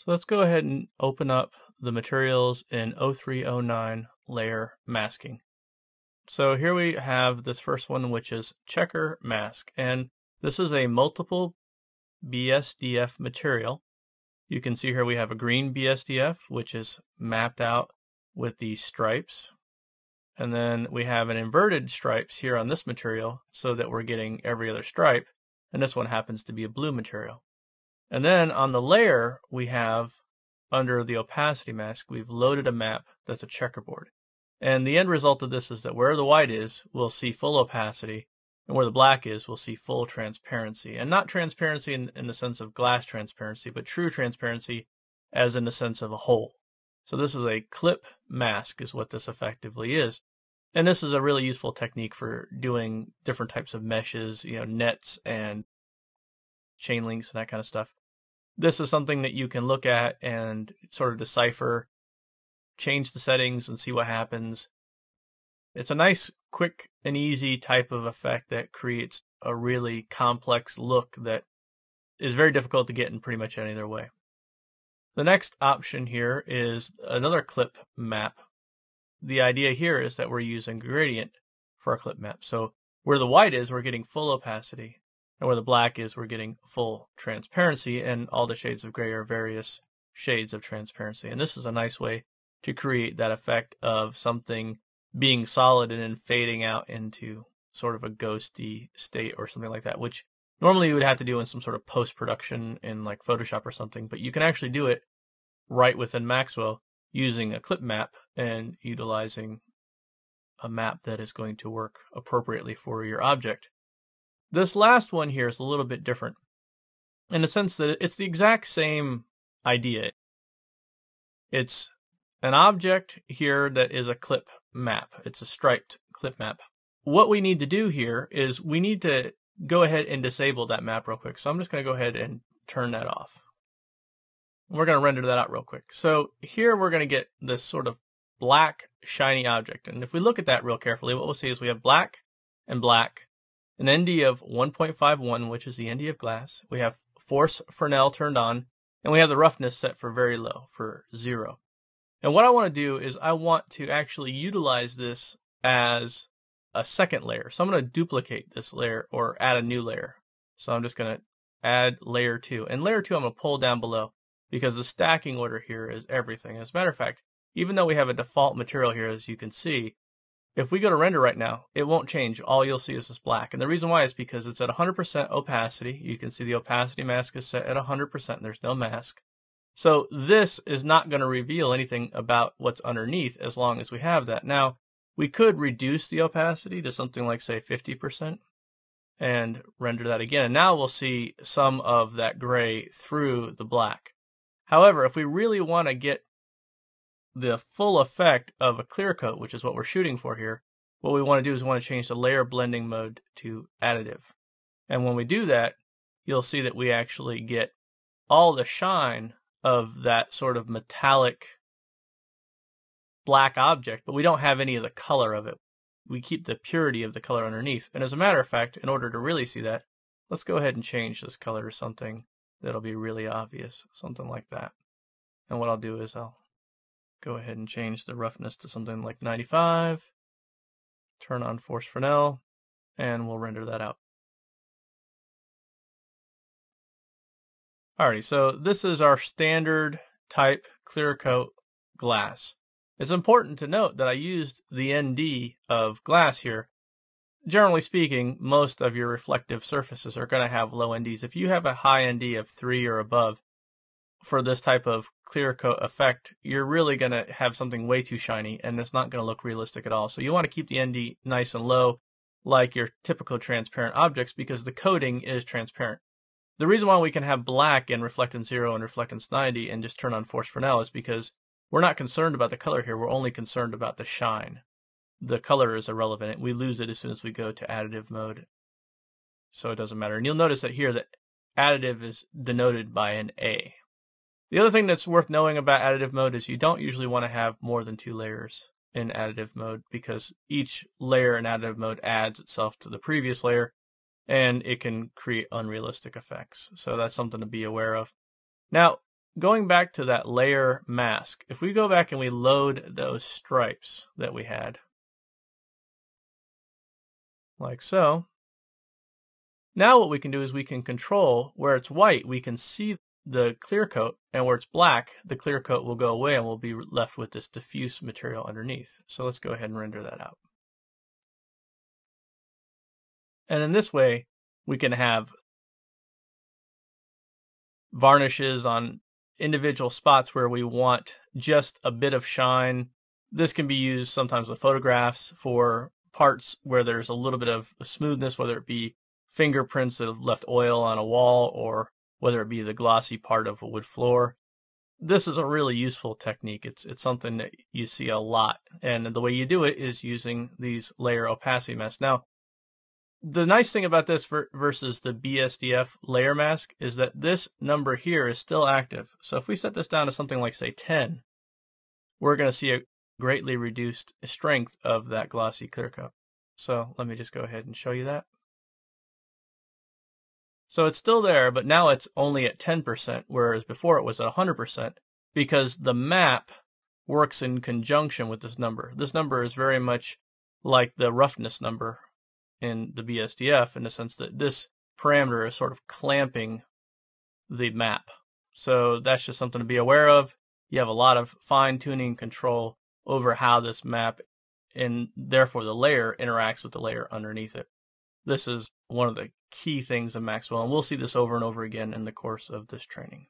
So let's go ahead and open up the materials in 0309 layer masking. So here we have this first one, which is checker mask, and this is a multiple BSDF material. You can see here we have a green BSDF, which is mapped out with these stripes. And then we have an inverted stripes here on this material so that we're getting every other stripe. And this one happens to be a blue material. And then on the layer, we have, under the opacity mask, we've loaded a map that's a checkerboard. And the end result of this is that where the white is, we'll see full opacity, and where the black is, we'll see full transparency. And not transparency in the sense of glass transparency, but true transparency as in the sense of a hole. So this is a clip mask is what this effectively is. And this is a really useful technique for doing different types of meshes, nets and chain links and that kind of stuff. This is something that you can look at and sort of decipher, change the settings and see what happens. It's a nice, quick and easy type of effect that creates a really complex look that is very difficult to get in pretty much any other way. The next option here is another clip map. The idea here is that we're using gradient for our clip map. So where the white is, we're getting full opacity. And where the black is, we're getting full transparency, and all the shades of gray are various shades of transparency. And this is a nice way to create that effect of something being solid and then fading out into sort of a ghosty state or something like that, which normally you would have to do in some sort of post-production in like Photoshop or something, but you can actually do it right within Maxwell using a clip map and utilizing a map that is going to work appropriately for your object. This last one here is a little bit different in the sense that it's the exact same idea. It's an object here that is a clip map. It's a striped clip map. What we need to do here is we need to go ahead and disable that map real quick. So I'm just going to go ahead and turn that off. We're going to render that out real quick. So here we're going to get this sort of black shiny object. And if we look at that real carefully, what we'll see is we have black and black, an ND of 1.51, which is the ND of glass. We have force Fresnel turned on, and we have the roughness set for very low, for 0. And what I want to do is I want to actually utilize this as a second layer. So I'm going to duplicate this layer or add a new layer. So I'm just going to add layer 2. And layer 2 I'm going to pull down below because the stacking order here is everything. As a matter of fact, even though we have a default material here, as you can see, if we go to render right now, it won't change. All you'll see is this black. And the reason why is because it's at 100% opacity. You can see the opacity mask is set at 100%. There's no mask. So this is not going to reveal anything about what's underneath as long as we have that. Now, we could reduce the opacity to something like, say, 50% and render that again. And now we'll see some of that gray through the black. However, if we really want to get the full effect of a clear coat, which is what we're shooting for here, what we want to do is we want to change the layer blending mode to additive. And when we do that, you'll see that we actually get all the shine of that sort of metallic black object, but we don't have any of the color of it. We keep the purity of the color underneath. And as a matter of fact, in order to really see that, let's go ahead and change this color to something that'll be really obvious, something like that. And what I'll do is I'll go ahead and change the roughness to something like 95, turn on Force Fresnel, and we'll render that out. Alrighty, so this is our standard type clear coat glass. It's important to note that I used the ND of glass here. Generally speaking, most of your reflective surfaces are going to have low NDs. If you have a high ND of 3 or above, for this type of clear coat effect, you're really going to have something way too shiny, and it's not going to look realistic at all. So you want to keep the ND nice and low, like your typical transparent objects, because the coating is transparent. The reason why we can have black and reflectance 0 and reflectance 90 and just turn on Force Fresnel is because we're not concerned about the color here. We're only concerned about the shine. The color is irrelevant. We lose it as soon as we go to additive mode. So it doesn't matter. And you'll notice that here that additive is denoted by an A. The other thing that's worth knowing about additive mode is you don't usually want to have more than 2 layers in additive mode because each layer in additive mode adds itself to the previous layer and it can create unrealistic effects. So that's something to be aware of. Now, going back to that layer mask, if we go back and we load those stripes that we had, like so, now what we can do is we can control where it's white, we can see the clear coat, and where it's black, the clear coat will go away and we'll be left with this diffuse material underneath. So let's go ahead and render that out. And in this way, we can have varnishes on individual spots where we want just a bit of shine. This can be used sometimes with photographs for parts where there's a little bit of smoothness, whether it be fingerprints that have left oil on a wall or whether it be the glossy part of a wood floor. This is a really useful technique. It's something that you see a lot. And the way you do it is using these layer opacity masks. Now, the nice thing about this versus the BSDF layer mask is that this number here is still active. So if we set this down to something like, say, 10, we're going to see a greatly reduced strength of that glossy clear coat. So let me just go ahead and show you that. So it's still there, but now it's only at 10%, whereas before it was at 100%, because the map works in conjunction with this number. This number is very much like the roughness number in the BSDF in the sense that this parameter is sort of clamping the map. So that's just something to be aware of. You have a lot of fine-tuning control over how this map and therefore the layer interacts with the layer underneath it. This is one of the key things of Maxwell, and we'll see this over and over again in the course of this training.